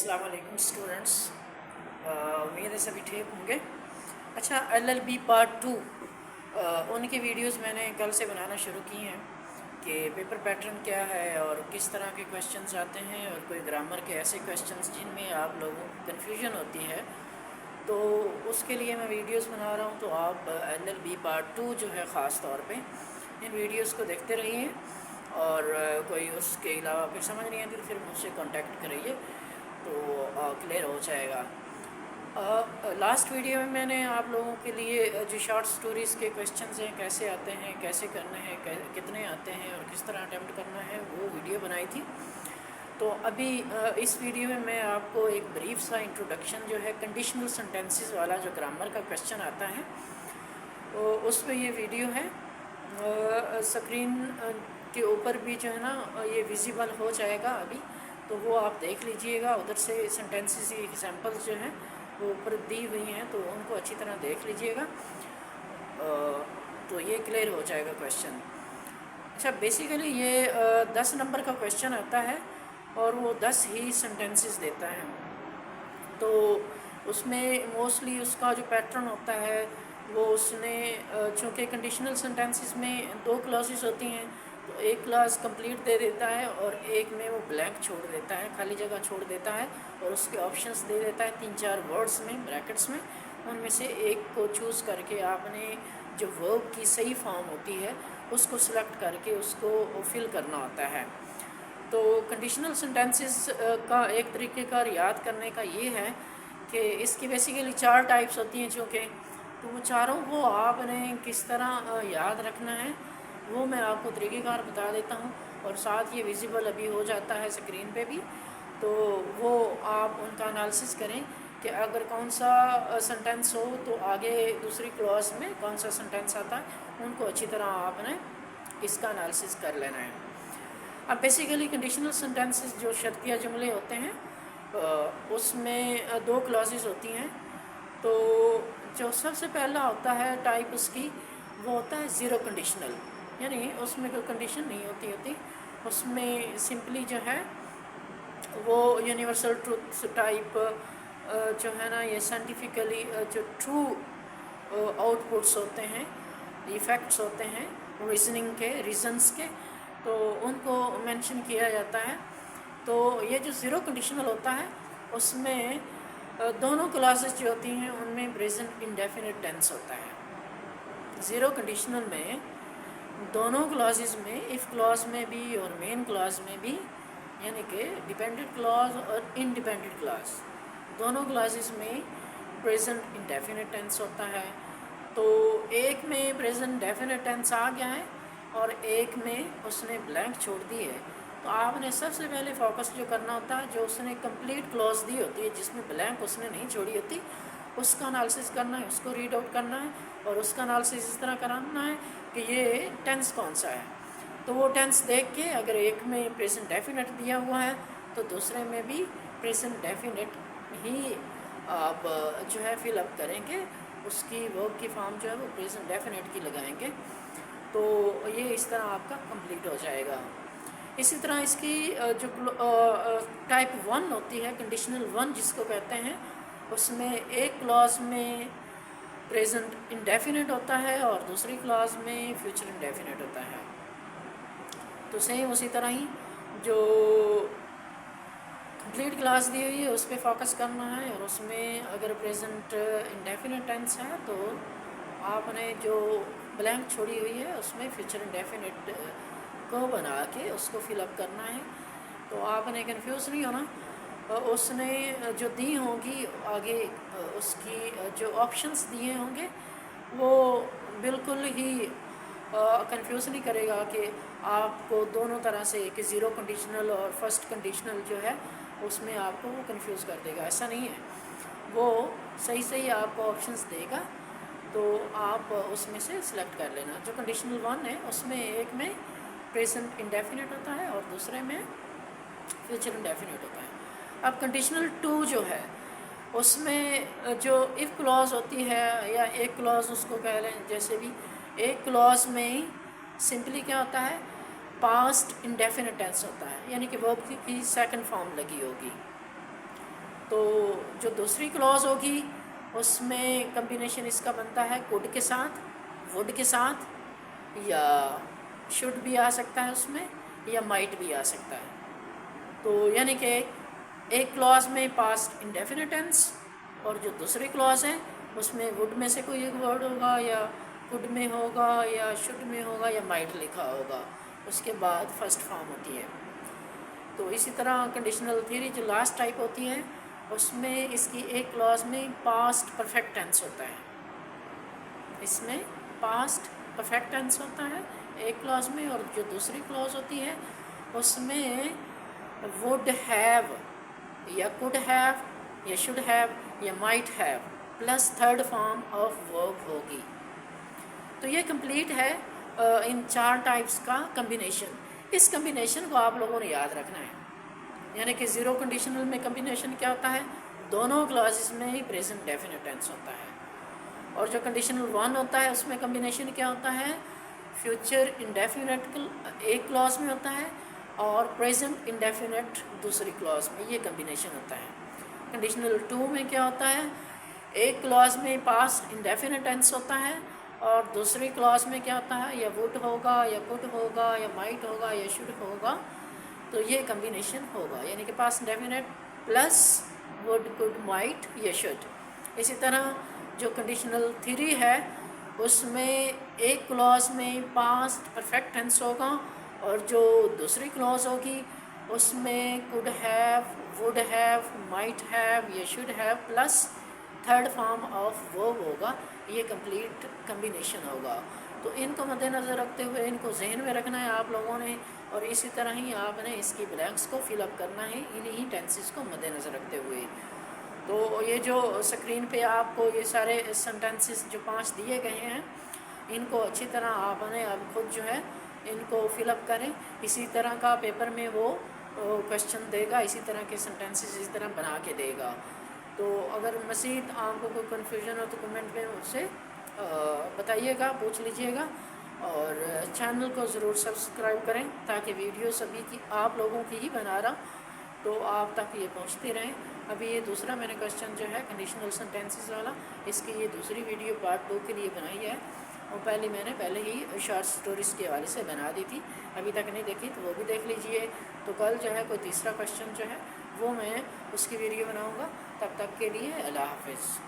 अस्सलाम वालेकुम स्टूडेंट्स। उम्मीद है सभी ठीक होंगे। अच्छा, LLB पार्ट 2 उनकी वीडियोस मैंने कल से बनाना शुरू की हैं कि पेपर पैटर्न क्या है और किस तरह के क्वेश्चंस आते हैं और कोई ग्रामर के ऐसे क्वेश्चंस जिनमें आप लोगों को कन्फ्यूजन होती है, तो उसके लिए मैं वीडियोस बना रहा हूँ। तो आप LLB पार्ट 2 जो है ख़ास तौर पे इन वीडियोस को देखते रहिए और कोई उसके अलावा फिर समझ नहीं आती तो फिर मुझसे कांटेक्ट करिए तो क्लियर हो जाएगा। लास्ट वीडियो में मैंने आप लोगों के लिए जो शॉर्ट स्टोरीज़ के क्वेश्चंस हैं, कैसे आते हैं, कैसे करने हैं, कितने आते हैं और किस तरह अटेम्प्ट करना है, वो वीडियो बनाई थी। तो अभी इस वीडियो में मैं आपको एक ब्रीफ सा इंट्रोडक्शन जो है कंडीशनल सेंटेंसेस वाला जो ग्रामर का क्वेश्चन आता है तो उस पर ये वीडियो है। स्क्रीन के ऊपर भी जो है ना ये विजिबल हो जाएगा अभी, तो वो आप देख लीजिएगा। उधर से सेंटेंसेस की एग्जांपल्स जो हैं वो ऊपर दी हुई हैं, तो उनको अच्छी तरह देख लीजिएगा तो ये क्लियर हो जाएगा क्वेश्चन। अच्छा, बेसिकली ये 10 नंबर का क्वेश्चन आता है और वो 10 ही सेंटेंसेस देता है। तो उसमें मोस्टली उसका जो पैटर्न होता है वो उसने चूँकि कंडीशनल सेंटेंसेस में 2 क्लॉजेस होती हैं, तो एक क्लॉज कंप्लीट दे देता है और एक में वो ब्लैंक छोड़ देता है, खाली जगह छोड़ देता है और उसके ऑप्शंस दे देता है 3-4 वर्ड्स में, ब्रैकेट्स में। उनमें से एक को चूज़ करके आपने जो वर्ब की सही फॉर्म होती है उसको सिलेक्ट करके उसको फिल करना होता है। तो कंडीशनल सेंटेंसेस का एक तरीक़ेकार याद करने का ये है कि इसकी बेसिकली 4 टाइप्स होती हैं चूँकि, तो वो चारों को आपने किस तरह याद रखना है वो मैं आपको तरीक़ेकार बता देता हूँ और साथ ये विजिबल अभी हो जाता है स्क्रीन पे भी, तो वो आप उनका एनालिसिस करें कि अगर कौन सा सेंटेंस हो तो आगे दूसरी क्लॉज में कौन सा सेंटेंस आता है, उनको अच्छी तरह आपने इसका एनालिसिस कर लेना है। अब बेसिकली कंडीशनल सेंटेंसेस जो शर्तिया जुमले होते हैं उसमें 2 क्लॉजेस होती हैं। तो जो सबसे पहला होता है टाइप उसकी, वो होता है ज़ीरो कंडीशनल, यानी उसमें कोई कंडीशन नहीं होती। उसमें सिंपली जो है वो यूनिवर्सल ट्रूथ टाइप जो है ना, ये साइंटिफिकली जो ट्रू आउटपुट्स होते हैं, इफ़ेक्ट्स होते हैं रीजनिंग के, रीजन्स के, तो उनको मेंशन किया जाता है। तो ये जो ज़ीरो कंडीशनल होता है उसमें दोनों क्लासेस जो होती हैं उनमें प्रेजेंट इंडेफिनिट टेंस होता है। ज़ीरो कंडीशनल में दोनों क्लॉजेस में, इफ़ क्लॉज में भी और मेन क्लॉज में भी, यानी कि डिपेंडेंट क्लॉज और इंडिपेंडेंट क्लॉज, दोनों क्लॉजेस में प्रेजेंट इंडेफिनिट टेंस होता है। तो एक में प्रेजेंट डेफिनिट टेंस आ गया है और एक में उसने ब्लैंक छोड़ दी है, तो आपने सबसे पहले फोकस जो करना होता है, जो उसने कंप्लीट क्लॉज दी होती है जिसमें ब्लैंक उसने नहीं छोड़ी होती, उसका एनालिसिस करना है, उसको रीड आउट करना है और उसका एनालिसिस इस तरह कराना है कि ये टेंस कौन सा है। तो वो टेंस देख के अगर एक में प्रेजेंट डेफिनेट दिया हुआ है तो दूसरे में भी प्रेजेंट डेफिनेट ही आप जो है फिल अप करेंगे, उसकी वर्ब की फॉर्म जो है वो प्रेजेंट डेफिनेट की लगाएंगे, तो ये इस तरह आपका कंप्लीट हो जाएगा। इसी तरह इसकी जो टाइप 1 होती है, कंडीशनल 1 जिसको कहते हैं, उसमें एक क्लॉज में प्रेजेंट इंडेफिनेट होता है और दूसरी क्लॉज में फ्यूचर इंडेफिनेट होता है। तो सेम उसी तरह ही जो कंप्लीट क्लास दी हुई है उस पर फोकस करना है और उसमें अगर प्रेजेंट इंडेफिनेट टेंस है तो आपने जो ब्लैंक छोड़ी हुई है उसमें फ्यूचर इंडेफिनेट को बना के उसको फिलअप करना है। तो आपने कंफ्यूज नहीं होना, उसने जो दी होंगी आगे उसकी जो ऑप्शंस दिए होंगे वो बिल्कुल ही कंफ्यूज नहीं करेगा कि आपको दोनों तरह से कि ज़ीरो कंडीशनल और फर्स्ट कंडीशनल जो है उसमें आपको वो कंफ्यूज कर देगा, ऐसा नहीं है। वो सही आपको ऑप्शंस देगा तो आप उसमें से सिलेक्ट कर लेना। जो कंडीशनल 1 है उसमें एक में प्रेजेंट इंडेफिनिट होता है और दूसरे में फ्यूचर इंडेफिनिट होता है। अब कंडीशनल 2 जो है उसमें जो इफ़ क्लॉज होती है या एक क्लॉज उसको कह लें, जैसे भी एक क्लॉज में सिंपली क्या होता है, पास्ट इंडेफिनिट टेंस होता है, यानी कि वर्ब की सेकंड फॉर्म लगी होगी। تو جو دوسری کلوز ہوگی اس میں کمبینیشن اس کا بنتا ہے کوڈ کے ساتھ، وڈ کے ساتھ، یا شوڈ بھی آ سکتا ہے اس میں، یا مائٹ بھی آ سکتا ہے. تو یعنی کہ ایک کلوز میں پاسٹ انڈیفینٹ ٹینس، اور جو دوسری کلوز ہے اس میں وڈ میں سے کوئی ایک ورڈ ہوگا، یا کوڈ میں ہوگا، یا شوڈ میں ہوگا، یا مائٹ لکھا ہوگا، اس کے بعد فرسٹ فارم ہوتی ہے. تو اسی طرح کنڈیشنل تھیوری جو لاسٹ ٹائپ ہوتی ہے اس میں اس کی ایک کلوز میں پاسٹ پرفیکٹ ٹینس ہوتا ہے، اس میں پاسٹ پرفیکٹ ٹینس ہوتا ہے ایک کلوز میں، اور جو دوسری کلوز ہوتی ہے اس میں وڈ ہیو یا کوڈ ہیو یا شوڈ ہیو یا might have plus third form of ورب ہوگی. تو یہ کمپلیٹ ہے ان 4 ٹائپس کا کمبینیشن. اس کمبینیشن کو آپ لوگوں نے یاد رکھنا ہے. یعنی کہ زیرو کنڈیشنل میں کمبینیشن کیا ہوتا ہے، دونوں کلاسز میں ہی پریزنٹ ڈیفینٹ ٹینس ہوتا ہے. اور جو کنڈیشنل 1 ہوتا ہے اس میں کمبینیشن کیا ہوتا ہے، فیوچر انڈیفینٹ ایک کلاس میں ہوتا ہے اور پریزنٹ انڈیفینٹ دوسری کلاس میں، یہ کمبینیشن ہوتا ہے. کنڈیشنل 2 میں کیا ہوتا ہے، ایک کلاس میں پاسٹ انڈیفینٹ ٹینس ہوتا ہے اور دوسری کلاس میں کیا ہوتا ہے، یا وڈ ہوگا، یا کوڈ ہوگا، یا مائٹ ہوگا، یا شوڈ ہوگا. تو یہ کمبینیشن ہوگا، یعنی کہ past indefinite plus would, could, might یا شوڈ. اسی طرح جو کنڈیشنل 3 ہے اس میں ایک کلاس میں پاسٹ پرفیکٹ ٹینس ہوگا، اور جو دوسری کلاس ہوگی اس میں could have, would have, might have یا should have plus third form of verb ہوگا. یہ کمپلیٹ کمبینیشن ہوگا. تو ان کو مد نظر رکھتے ہوئے ان کو ذہن میں رکھنا ہے آپ لوگوں نے، اور اسی طرح ہی آپ نے اس کی بلینکس کو فل اپ کرنا ہے انہی ٹینسز کو مد نظر رکھتے ہوئے. تو یہ جو اسکرین پہ آپ کو یہ سارے سینٹینسز جو 5 دیے گئے ہیں ان کو اچھی طرح آپ نے اب خود جو ہے ان کو فل اپ کریں. اسی طرح کا پیپر میں وہ کوشچن دے گا، اسی طرح کے سینٹینسز اسی طرح بنا کے دے گا. تو اگر مزید آپ کو کوئی کنفیوژن ہو تو کمنٹ میں مجھ سے بتائیے گا، پوچھ لیجیے گا. اور چینل کو ضرور سبسکرائب کریں تاکہ ویڈیو سبھی کی آپ لوگوں کی ہی بنا رہا تو آپ تک یہ پہنچتی رہیں. ابھی یہ دوسرا میں نے کوشچن جو ہے کنڈیشنل سینٹینسز والا، اس کی یہ دوسری ویڈیو پارٹ 2 کے لیے بنائی ہے، اور میں نے پہلے ہی شارٹ سٹوریز کے حوالے سے بنا دی تھی، ابھی تک نہیں دیکھی تو وہ بھی دیکھ لیجئے. تو کل جو ہے کوئی تیسرا کوشچن جو ہے وہ میں اس کی ویڈیو بناؤں گا. تب تک کے لیے اللہ حافظ.